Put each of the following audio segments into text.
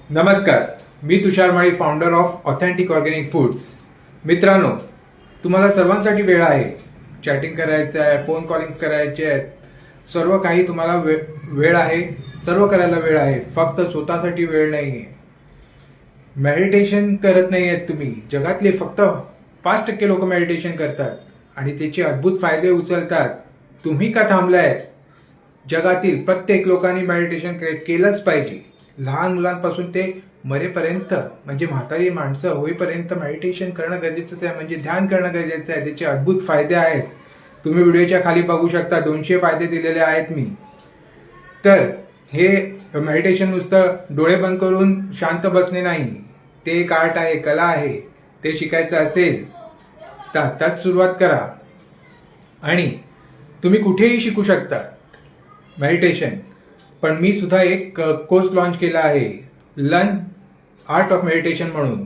नमस्कार, मी Tushar Mali, founder of authentic organic foods. मित्रांनो, तुम्हाला सर्वांसाठी वेळ आहे. चॅटिंग करायचं आहे, फोन कॉलिंग्स करायचे आहेत, सर्व काही तुम्हाला वेळ आहे. सर्व करायला वेळ आहे, फक्त स्वतःसाठी वेळ नाहीये. मेडिटेशन करत नाही आहेत तुम्ही. जगातले फक्त 5% लोक मेडिटेशन करतात आणि त्याचे अद्भुत फायदे उचलतात. तुम्ही का थांबलायत? जगातील प्रत्येक लोकांनी मेडिटेशन केलंच पाहिजे. लहान मुलांपासून ते मरेपर्यंत, म्हणजे म्हातारी माणसं होईपर्यंत मेडिटेशन करणं गरजेचं आहे, म्हणजे ध्यान करणं गरजेचं आहे. त्याचे अद्भुत फायदे आहेत. तुम्ही व्हिडिओच्या खाली बघू शकता, 200 फायदे दिलेले आहेत मी. तर हे मेडिटेशन नुसतं डोळे बंद करून शांत बसणे नाही, ते एक आर्ट आहे, कला आहे. ते शिकायचं असेल तर आत्ताच सुरुवात करा. आणि तुम्ही कुठेही शिकू शकता मेडिटेशन. पण मी सुद्धा एक कोर्स लॉन्च केला आहे, लर्न आर्ट ऑफ मेडिटेशन म्हणून.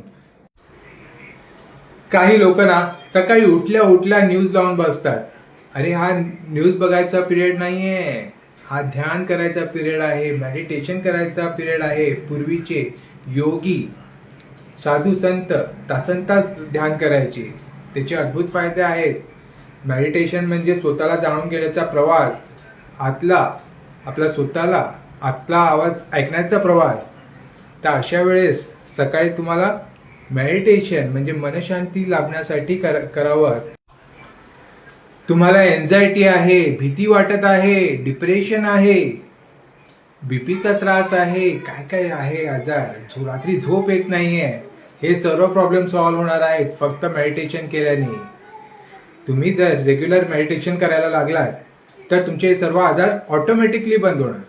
काही लोक ना सकाळी उठल्या उठल्या न्यूज लावून बसतात. अरे, हा न्यूज बघायचा पिरियड नाहीये, हा ध्यान करायचा पिरियड आहे, मेडिटेशन करायचा पिरियड आहे. पूर्वीचे योगी, साधू संत तासनतास ध्यान करायचे. त्याचे अद्भुत फायदे आहेत. मेडिटेशन म्हणजे स्वतःला जाणून घेण्याचा प्रवास, आपला स्वतःला आपला आवाज ऐकण्याचा प्रवास. तर अशा वेळेस सकाळी तुम्हाला मेडिटेशन म्हणजे मनशांती लाभण्यासाठी करावं. तुम्हाला एन्झायटी आहे, भीती वाटत आहे, डिप्रेशन आहे, बीपीचा त्रास आहे, काय काय आहे आजार, रात्री झोप येत नाहीये, हे सर्व प्रॉब्लेम सॉल्व्ह होणार आहेत फक्त मेडिटेशन केल्याने. तुम्ही जर रेग्युलर मेडिटेशन करायला लागलात तर तुमचे सर्व आजार ऑटोमॅटिकली बंद होणार.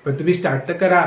पण तुम्ही स्टार्ट तर करा.